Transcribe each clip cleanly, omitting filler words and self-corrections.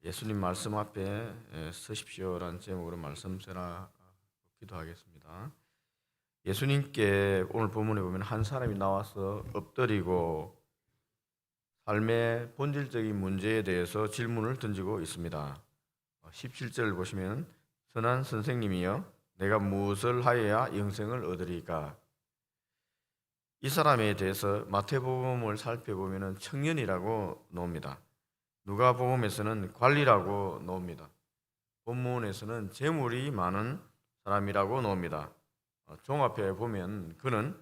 예수님 말씀 앞에 서십시오라는 제목으로 말씀 전하 기도하겠습니다. 예수님께 오늘 본문에 보면 한 사람이 나와서 엎드리고 삶의 본질적인 문제에 대해서 질문을 던지고 있습니다. 17절을 보시면 선한 선생님이여 내가 무엇을 하여야 영생을 얻으리까? 이 사람에 대해서 마태복음을 살펴보면 청년이라고 나옵니다. 누가복음에서는 관리라고 나옵니다. 본문에서는 재물이 많은 사람이라고 나옵니다. 종합해 보면 그는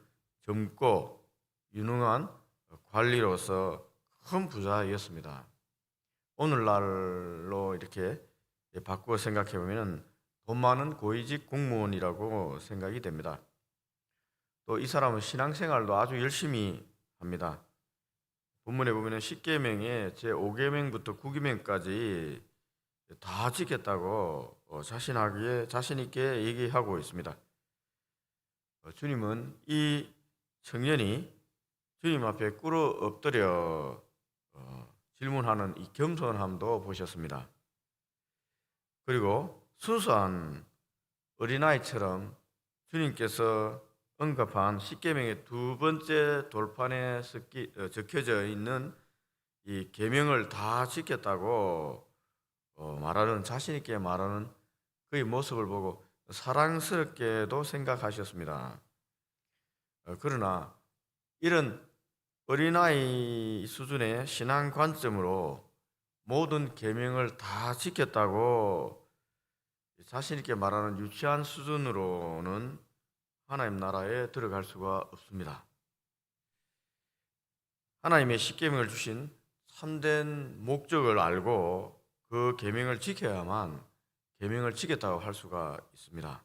젊고 유능한 관리로서 큰 부자였습니다. 오늘날로 이렇게 바꾸어 생각해 보면 돈 많은 고위직 공무원이라고 생각이 됩니다. 또 이 사람은 신앙생활도 아주 열심히 합니다. 본문에 보면 10계명에 제5계명부터 9계명까지 다 지켰다고 자신 있게 얘기하고 있습니다. 주님은 이 청년이 주님 앞에 꿇어 엎드려 질문하는 이 겸손함도 보셨습니다. 그리고 순수한 어린아이처럼 주님께서 언급한 10계명의 두 번째 돌판에 적혀져 있는 이 계명을 다 지켰다고 말하는, 자신 있게 말하는 그의 모습을 보고 사랑스럽게도 생각하셨습니다. 그러나 이런 어린아이 수준의 신앙 관점으로 모든 계명을 다 지켰다고 자신 있게 말하는 유치한 수준으로는 하나님 나라에 들어갈 수가 없습니다. 하나님의 십계명을 주신 참된 목적을 알고 그 계명을 지켜야만 계명을 지켰다고 할 수가 있습니다.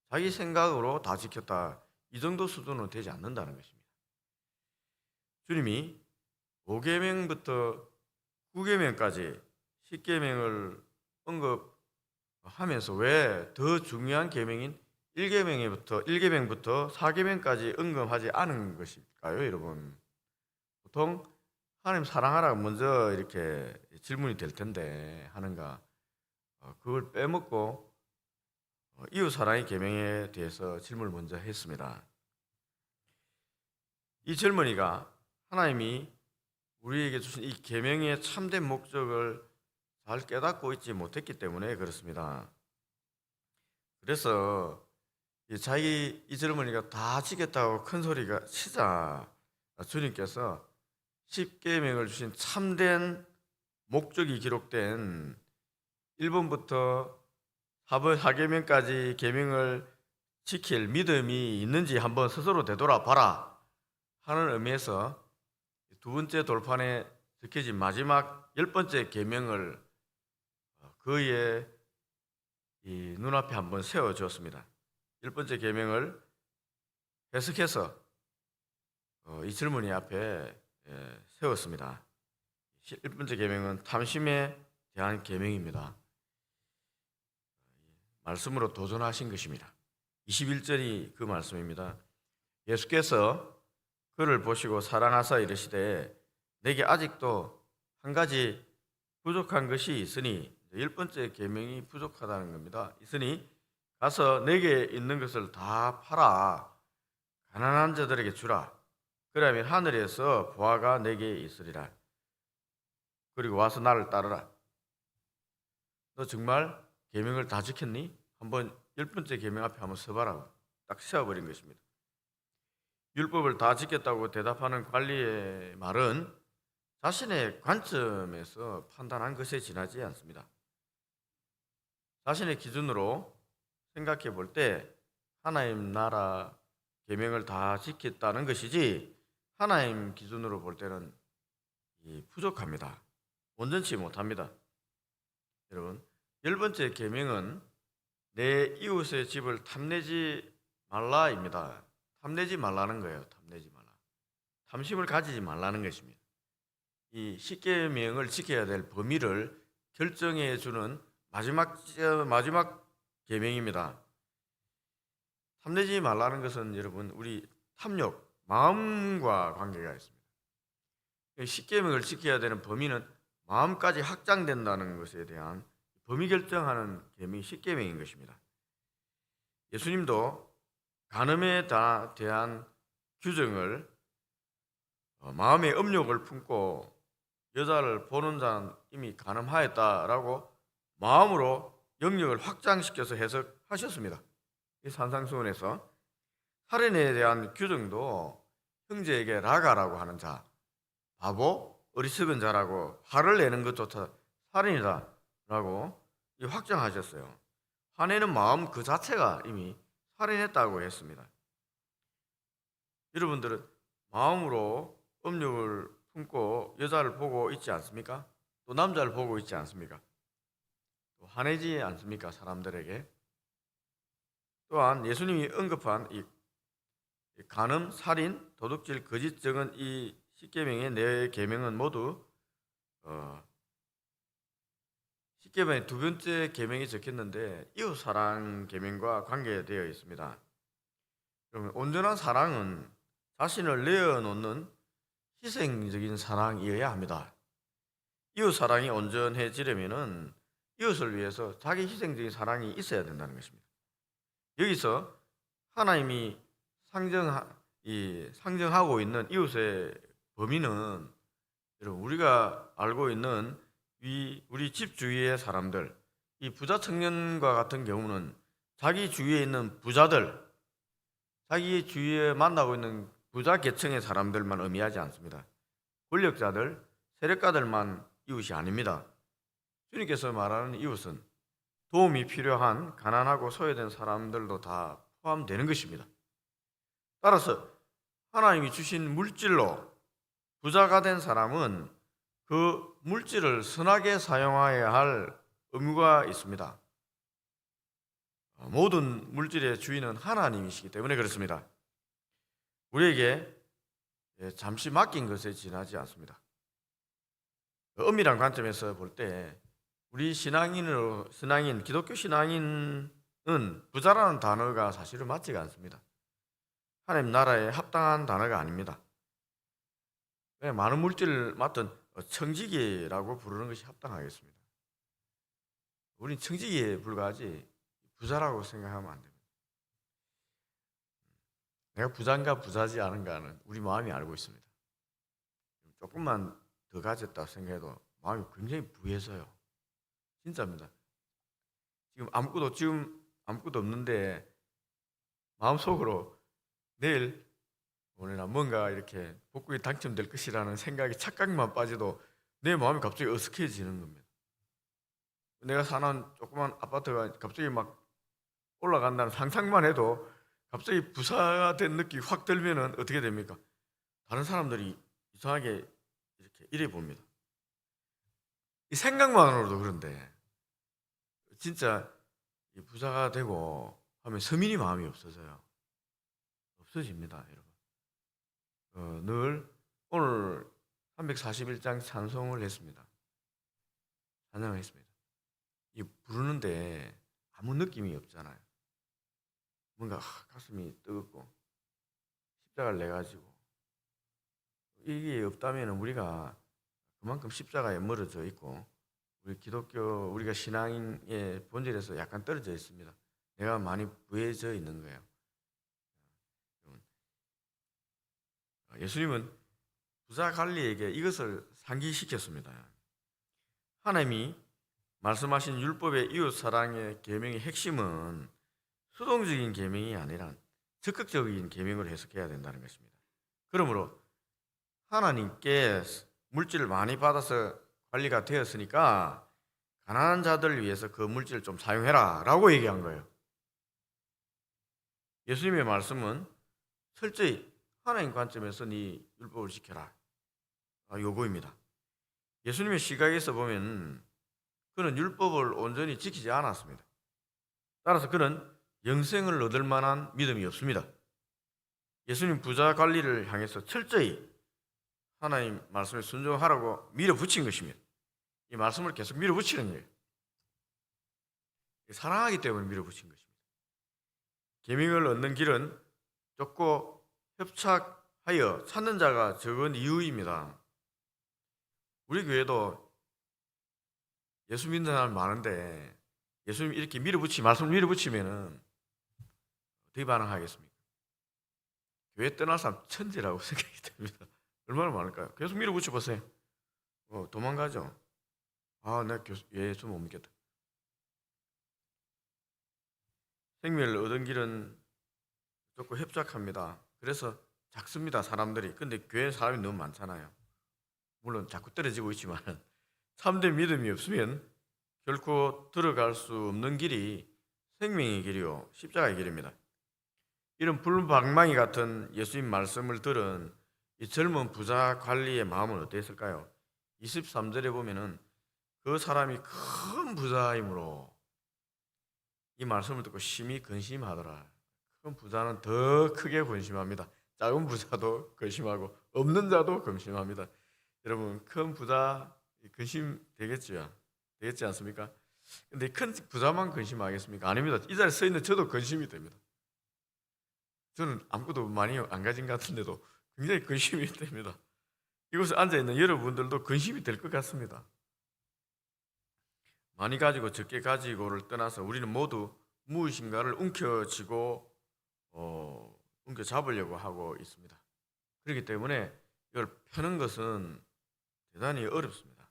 자기 생각으로 다 지켰다, 이 정도 수준은 되지 않는다는 것입니다. 주님이 5계명부터 9계명까지 10계명을 언급하면서 왜 더 중요한 계명인 1계명부터 4계명까지 언급하지 않은 것일까요, 여러분? 보통 하나님 사랑하라 먼저 이렇게 질문이 될 텐데 하는가? 그걸 빼먹고 이웃 사랑의 계명에 대해서 질문을 먼저 했습니다. 이 젊은이가 하나님이 우리에게 주신 이 계명의 참된 목적을 잘 깨닫고 있지 못했기 때문에 그렇습니다. 그래서 이 젊은이가 다 지켰다고 큰 소리가 치자 주님께서 10계명을 주신 참된 목적이 기록된 1번부터 4계명까지 계명을 지킬 믿음이 있는지 한번 스스로 되돌아봐라 하는 의미에서 두 번째 돌판에 적혀진 마지막 10번째 계명을 그의 이 눈앞에 한번 세워주었습니다. 10번째 계명을 해석해서 이 젊은이 앞에 세웠습니다. 1번째 계명은 탐심에 대한 계명입니다. 말씀으로 도전하신 것입니다. 21절이 그 말씀입니다. 예수께서 그를 보시고 사랑하사 이르시되 내게 아직도 한 가지 부족한 것이 있으니, 10번째 계명이 부족하다는 겁니다. 있으니 가서 내게 있는 것을 다 팔아 가난한 자들에게 주라. 그러면 하늘에서 보화가 내게 있으리라. 그리고 와서 나를 따르라. 너 정말 계명을 다 지켰니? 한번 10번째 계명 앞에 한번 서봐라. 딱 세워버린 것입니다. 율법을 다 지켰다고 대답하는 관리의 말은 자신의 관점에서 판단한 것에 지나지 않습니다. 자신의 기준으로 생각해 볼 때 하나님 나라 계명을 다 지켰다는 것이지, 하나님 기준으로 볼 때는 부족합니다. 온전치 못합니다. 여러분, 10번째 계명은 내 이웃의 집을 탐내지 말라입니다. 탐내지 말라는 거예요. 탐내지 말라. 탐심을 가지지 말라는 것입니다. 이 10계명을 지켜야 될 범위를 결정해 주는 마지막 계명입니다. 탐내지 말라는 것은 여러분, 우리 탐욕, 마음과 관계가 있습니다. 10계명을 지켜야 되는 범위는 마음까지 확장된다는 것에 대한 범위 결정하는 계명이 십계명인 것입니다. 예수님도 간음에 대한 규정을 마음의 음욕을 품고 여자를 보는 자는 이미 간음하였다라고 마음으로 영역을 확장시켜서 해석하셨습니다. 이 산상수훈에서 살인에 대한 규정도 형제에게 라가라고 하는 자, 바보, 어리석은 자라고 화를 내는 것조차 살인이다라고 확정하셨어요. 화내는 마음 그 자체가 이미 살인했다고 했습니다. 여러분들은 마음으로 음욕을 품고 여자를 보고 있지 않습니까? 또 남자를 보고 있지 않습니까? 또 화내지 않습니까? 사람들에게. 또한 예수님이 언급한 이 간음, 살인, 도둑질, 거짓 적은 이 십계명의 네 계명은 모두 십계명의 두 번째 계명이 적혔는데 이웃 사랑 계명과 관계되어 있습니다. 그러면 온전한 사랑은 자신을 내어놓는 희생적인 사랑이어야 합니다. 이웃 사랑이 온전해지려면은 이웃을 위해서 자기 희생적인 사랑이 있어야 된다는 것입니다. 여기서 하나님이 상정하고 있는 이웃의 범위는 여러분 우리가 알고 있는 우리 집 주위의 사람들, 이 부자 청년과 같은 경우는 자기 주위에 있는 부자들, 자기 주위에 만나고 있는 부자 계층의 사람들만 의미하지 않습니다. 권력자들, 세력가들만 이웃이 아닙니다. 주님께서 말하는 이웃은 도움이 필요한 가난하고 소외된 사람들도 다 포함되는 것입니다. 따라서 하나님이 주신 물질로 부자가 된 사람은 그 물질을 선하게 사용해야 할 의무가 있습니다. 모든 물질의 주인은 하나님이시기 때문에 그렇습니다. 우리에게 잠시 맡긴 것에 지나지 않습니다. 엄밀한 관점에서 볼 때 우리 기독교 신앙인은 부자라는 단어가 사실은 맞지가 않습니다. 하나님 나라에 합당한 단어가 아닙니다. 많은 물질을 맡은 청지기라고 부르는 것이 합당하겠습니다. 우린 청지기에 불과하지 부자라고 생각하면 안 됩니다. 내가 부자인가 부자지 않은가는 우리 마음이 알고 있습니다. 조금만 더 가졌다 생각해도 마음이 굉장히 부해서요. 진짜입니다. 지금 아무것도 없는데 마음속으로 내일 오늘나 뭔가 이렇게 복권이 당첨될 것이라는 생각이 착각만 빠져도 내 마음이 갑자기 어색해지는 겁니다. 내가 사는 조그만 아파트가 갑자기 막 올라간다는 상상만 해도 갑자기 부자가 된 느낌이 확 들면은 어떻게 됩니까? 다른 사람들이 이상하게 이렇게 이래 봅니다. 이 생각만으로도 그런데 진짜 부자가 되고 하면 서민이 마음이 없어져요. 없어집니다, 여러분. 늘 오늘 341장 찬송을 했습니다. 찬양을 했습니다. 이 부르는데 아무 느낌이 없잖아요. 뭔가 가슴이 뜨겁고 십자가를 내가지고 이게 없다면 우리가 그만큼 십자가에 멀어져 있고 우리가 신앙의 본질에서 약간 떨어져 있습니다. 내가 많이 부해져 있는 거예요. 예수님은 부자 관리에게 이것을 상기시켰습니다. 하나님이 말씀하신 율법의 이웃 사랑의 계명의 핵심은 수동적인 계명이 아니라 적극적인 계명을 해석해야 된다는 것입니다. 그러므로 하나님께 물질을 많이 받아서 관리가 되었으니까 가난한 자들을 위해서 그 물질을 좀 사용해라 라고 얘기한 거예요. 예수님의 말씀은 철저히 하나님 관점에서 네 율법을 지켜라 요구입니다. 예수님의 시각에서 보면 그는 율법을 온전히 지키지 않았습니다. 따라서 그는 영생을 얻을 만한 믿음이 없습니다. 예수님 부자 관리를 향해서 철저히 하나님 말씀에 순종하라고 밀어붙인 것입니다. 이 말씀을 계속 밀어붙이는 거예요. 사랑하기 때문에 밀어붙인 것입니다. 계명을 얻는 길은 좁고 협착하여 찾는 자가 적은 이유입니다. 우리 교회도 예수 믿는 사람 많은데 예수님 이렇게 말씀을 밀어붙이면은 어떻게 반응하겠습니까? 교회 떠날 사람 천재라고 생각이 듭니다. 얼마나 많을까요? 계속 밀어붙여 보세요. 도망가죠. 내가 예수 못 믿겠다. 생명을 얻은 길은 좁고 협착합니다. 그래서 작습니다, 사람들이. 근데 교회 사람이 너무 많잖아요. 물론 자꾸 떨어지고 있지만 참된 믿음이 없으면 결코 들어갈 수 없는 길이 생명의 길이요 십자가의 길입니다. 이런 불방망이 같은 예수님 말씀을 들은 이 젊은 부자 관리의 마음은 어땠을까요? 23절에 보면은 그 사람이 큰 부자이므로 이 말씀을 듣고 심히 근심하더라. 큰 부자는 더 크게 근심합니다. 작은 부자도 근심하고 없는 자도 근심합니다. 여러분, 큰 부자 근심 되겠죠? 되겠지 않습니까? 근데 큰 부자만 근심하겠습니까? 아닙니다. 이 자리에 서 있는 저도 근심이 됩니다. 저는 아무것도 많이 안 가진 것 같은데도 굉장히 근심이 됩니다. 이곳에 앉아있는 여러분들도 근심이 될 것 같습니다. 많이 가지고 적게 가지고를 떠나서 우리는 모두 무엇인가를 움켜잡으려고 하고 있습니다. 그렇기 때문에 이걸 펴는 것은 대단히 어렵습니다.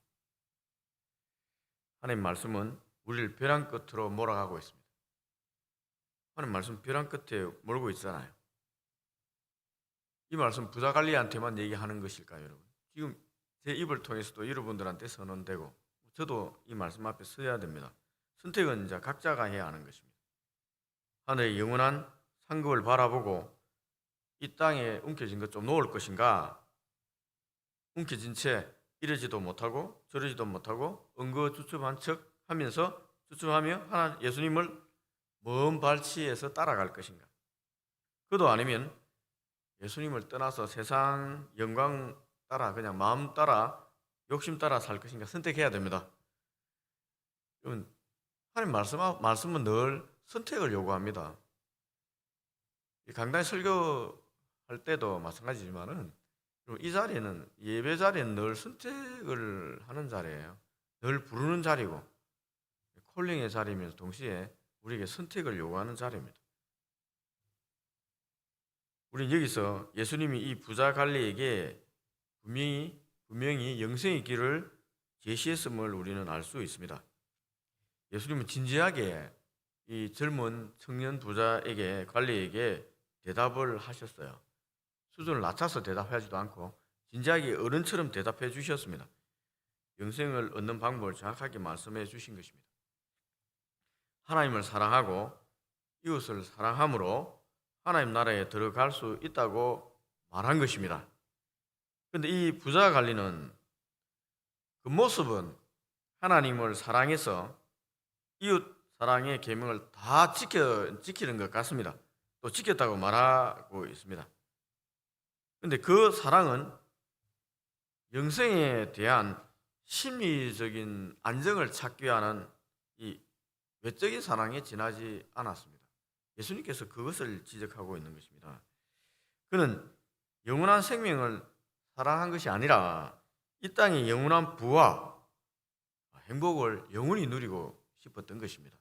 하나님 말씀은 우리를 벼랑 끝으로 몰아가고 있습니다. 하나님 말씀 벼랑 끝에 몰고 있잖아요. 이 말씀 부자 관리한테만 얘기하는 것일까요, 여러분? 지금 제 입을 통해서도 여러분들한테 선언되고 저도 이 말씀 앞에 서야 됩니다. 선택은 이제 각자가 해야 하는 것입니다. 하늘의 영원한 상급을 바라보고 이 땅에 움켜진 것 좀 놓을 것인가? 움켜진 채 이러지도 못하고 저러지도 못하고 응거주춤한 척 하면서 주춤하며 하나 예수님을 먼 발치에서 따라갈 것인가? 그도 아니면 예수님을 떠나서 세상 영광 따라 그냥 마음 따라 욕심 따라 살 것인가 선택해야 됩니다. 여러분, 하나님 말씀은 늘 선택을 요구합니다. 강단 설교할 때도 마찬가지지만은 이 자리는 예배 자리는 늘 선택을 하는 자리예요. 늘 부르는 자리고 콜링의 자리면서 동시에 우리에게 선택을 요구하는 자리입니다. 우리는 여기서 예수님이 이 부자 관리에게 분명히 영생의 길을 제시했음을 우리는 알 수 있습니다. 예수님은 진지하게 이 젊은 청년 부자에게 관리에게 대답을 하셨어요. 수준을 낮춰서 대답하지도 않고 진지하게 어른처럼 대답해 주셨습니다. 영생을 얻는 방법을 정확하게 말씀해 주신 것입니다. 하나님을 사랑하고 이웃을 사랑함으로 하나님 나라에 들어갈 수 있다고 말한 것입니다. 그런데 이 부자 관리는 그 모습은 하나님을 사랑해서 이웃 사랑의 계명을 다 지키는 것 같습니다. 또 지켰다고 말하고 있습니다. 그런데 그 사랑은 영생에 대한 심리적인 안정을 찾기 위한 이 외적인 사랑에 지나지 않았습니다. 예수님께서 그것을 지적하고 있는 것입니다. 그는 영원한 생명을 사랑한 것이 아니라 이 땅의 영원한 부와 행복을 영원히 누리고 싶었던 것입니다.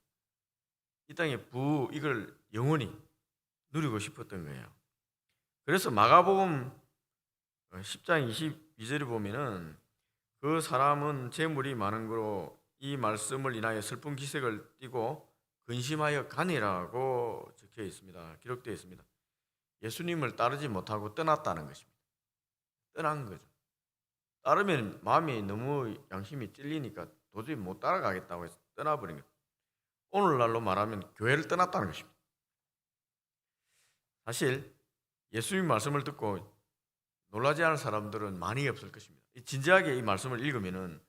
이 땅의 이걸 영원히 누리고 싶었던 거예요. 그래서 마가복음 10장 22절에 보면은 그 사람은 재물이 많은 거로 이 말씀을 인하여 슬픈 기색을 띠고 근심하여 가니라고 적혀 있습니다. 기록되어 있습니다. 예수님을 따르지 못하고 떠났다는 것입니다. 떠난 거죠. 따르면 마음이 너무 양심이 찔리니까 도저히 못 따라가겠다고 해서 떠나버린 거예요. 오늘날로 말하면 교회를 떠났다는 것입니다. 사실 예수님 말씀을 듣고 놀라지 않을 사람들은 많이 없을 것입니다. 진지하게 이 말씀을 읽으면은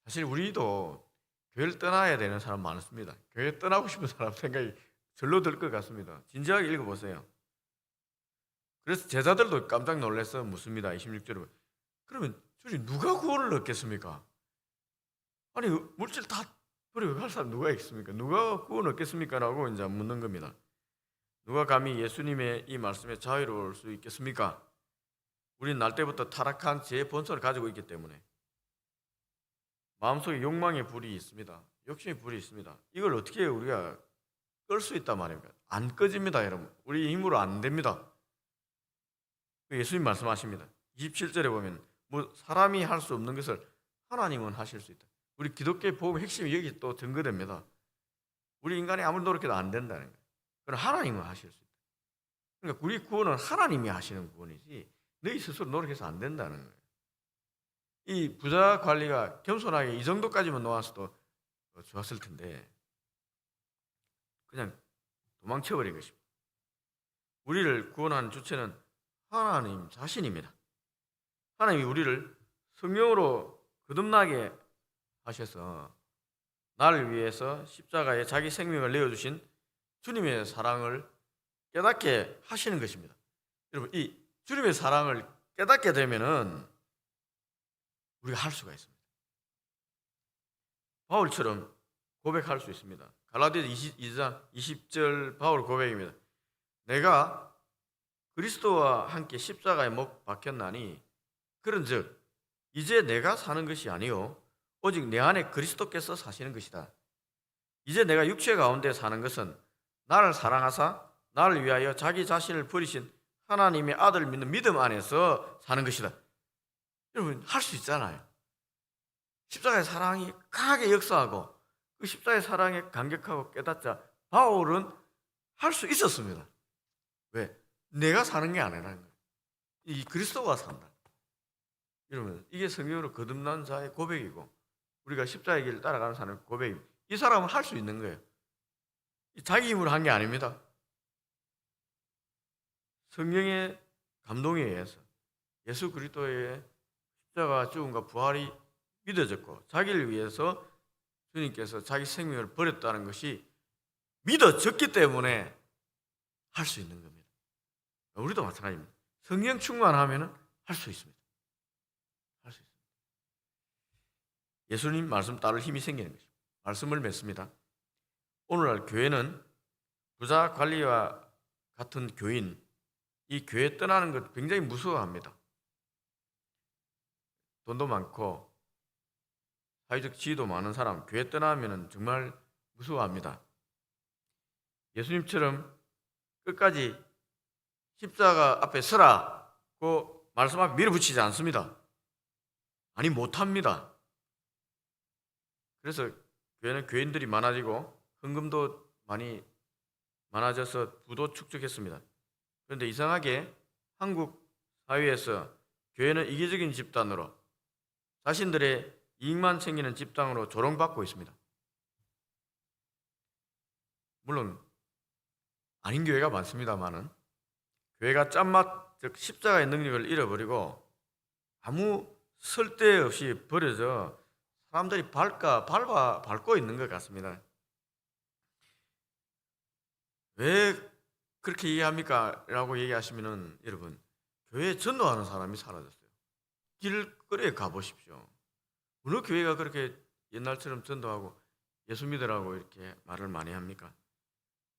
사실 우리도 교회를 떠나야 되는 사람 많습니다. 교회 떠나고 싶은 사람 생각이 절로 들 것 같습니다. 진지하게 읽어보세요. 그래서 제자들도 깜짝 놀라서 묻습니다. 26절에 그러면 저리 누가 구원을 얻겠습니까? 아니 물질 다 버리고 갈 사람 누가 있습니까? 누가 구원 얻겠습니까? 라고 이제 묻는 겁니다. 누가 감히 예수님의 이 말씀에 자유로울 수 있겠습니까? 우리는 날 때부터 타락한 죄의 본성을 가지고 있기 때문에 마음속에 욕망의 불이 있습니다. 욕심의 불이 있습니다. 이걸 어떻게 우리가 끌 수 있단 말입니까? 안 꺼집니다, 여러분. 우리 힘으로 안 됩니다. 예수님 말씀하십니다. 27절에 보면 뭐 사람이 할 수 없는 것을 하나님은 하실 수 있다. 우리 기독교의 복음의 핵심이 여기 또 증거됩니다. 우리 인간이 아무리 노력해도 안 된다는 거예요. 그럼 하나님은 하실 수 있다. 그러니까 우리 구원은 하나님이 하시는 구원이지 너희 스스로 노력해서 안 된다는 거예요. 이 부자 관리가 겸손하게 이 정도까지만 놓았어도 좋았을 텐데 그냥 도망쳐버린 것입니다. 우리를 구원하는 주체는 하나님 자신입니다. 하나님이 우리를 성령으로 거듭나게 하셔서 나를 위해서 십자가에 자기 생명을 내어주신 주님의 사랑을 깨닫게 하시는 것입니다. 여러분, 이 주님의 사랑을 깨닫게 되면은 우리가 할 수가 있습니다. 바울처럼 고백할 수 있습니다. 갈라디아 22장 20절 바울 고백입니다. 내가 그리스도와 함께 십자가에 못 박혔나니 그런즉 이제 내가 사는 것이 아니요 오직 내 안에 그리스도께서 사시는 것이다. 이제 내가 육체 가운데 사는 것은 나를 사랑하사 나를 위하여 자기 자신을 버리신 하나님의 아들을 믿는 믿음 안에서 사는 것이다. 여러분, 할 수 있잖아요. 십자가의 사랑이 강하게 역사하고 그 십자가의 사랑에 감격하고 깨닫자 바울은 할 수 있었습니다. 왜? 내가 사는 게 아니라는 거예요. 이 그리스도가 산다. 여러분, 이게 성경으로 거듭난 자의 고백이고 우리가 십자가의 길을 따라가는 사람의 고백입니다. 이 사람은 할 수 있는 거예요. 자기 힘으로 한 게 아닙니다. 성령의 감동에 의해서 예수 그리스도의 십자가 죽음과 부활이 믿어졌고 자기를 위해서 주님께서 자기 생명을 버렸다는 것이 믿어졌기 때문에 할 수 있는 겁니다. 우리도 마찬가지입니다. 성령 충만하면 할 수 있습니다. 할 수 있습니다. 예수님 말씀 따를 힘이 생기는 것입니다. 말씀을 맺습니다. 오늘날 교회는 부자 관리와 같은 교인, 이 교회 떠나는 것 굉장히 무서워합니다. 돈도 많고 사회적 지위도 많은 사람, 교회 떠나면 정말 무서워합니다. 예수님처럼 끝까지 십자가 앞에 서라고 말씀 앞에 밀어붙이지 않습니다. 아니, 못합니다. 그래서 교회는 교인들이 많아지고 헌금도 많이 많아져서 부도 축적했습니다. 그런데 이상하게 한국 사회에서 교회는 이기적인 집단으로 자신들의 이익만 챙기는 집단으로 조롱받고 있습니다. 물론 아닌 교회가 많습니다만은 교회가 짠맛, 즉 십자가의 능력을 잃어버리고 아무 쓸데없이 버려져 사람들이 밟고 있는 것 같습니다. 왜 그렇게 이해합니까? 라고 얘기하시면은 여러분, 교회에 전도하는 사람이 사라졌어요. 길거리에 가보십시오. 어느 교회가 그렇게 옛날처럼 전도하고 예수 믿으라고 이렇게 말을 많이 합니까?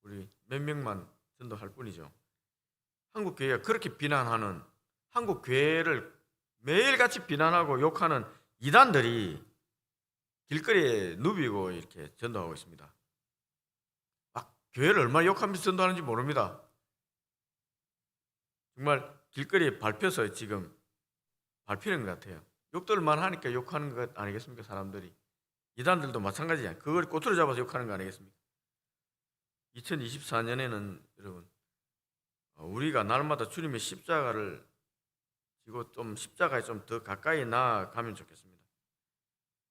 우리 몇 명만 전도할 뿐이죠. 한국 교회가 그렇게 비난하는, 한국 교회를 매일같이 비난하고 욕하는 이단들이 길거리에 누비고 이렇게 전도하고 있습니다. 교회를 얼마나 욕하면서 전도하는지 모릅니다. 정말 길거리에 밟혀서 지금 밟히는 것 같아요. 욕들만 하니까 욕하는 것 아니겠습니까? 사람들이. 이단들도 마찬가지야. 그걸 꼬투리 잡아서 욕하는 거 아니겠습니까? 2024년에는 여러분, 우리가 날마다 주님의 십자가를 지고 좀 십자가에 좀 더 가까이 나아가면 좋겠습니다.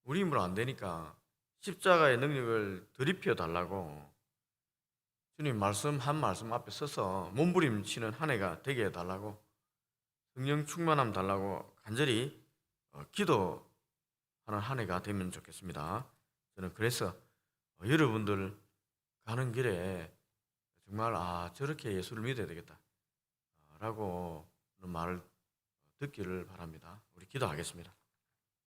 우리 힘으로 안 되니까 십자가의 능력을 들이펴 달라고 주님 말씀 한 말씀 앞에 서서 몸부림치는 한 해가 되게 해달라고, 성령 충만함 달라고 간절히 기도하는 한 해가 되면 좋겠습니다. 저는 그래서 여러분들 가는 길에 정말 저렇게 예수를 믿어야 되겠다 라고 말을 듣기를 바랍니다. 우리 기도하겠습니다.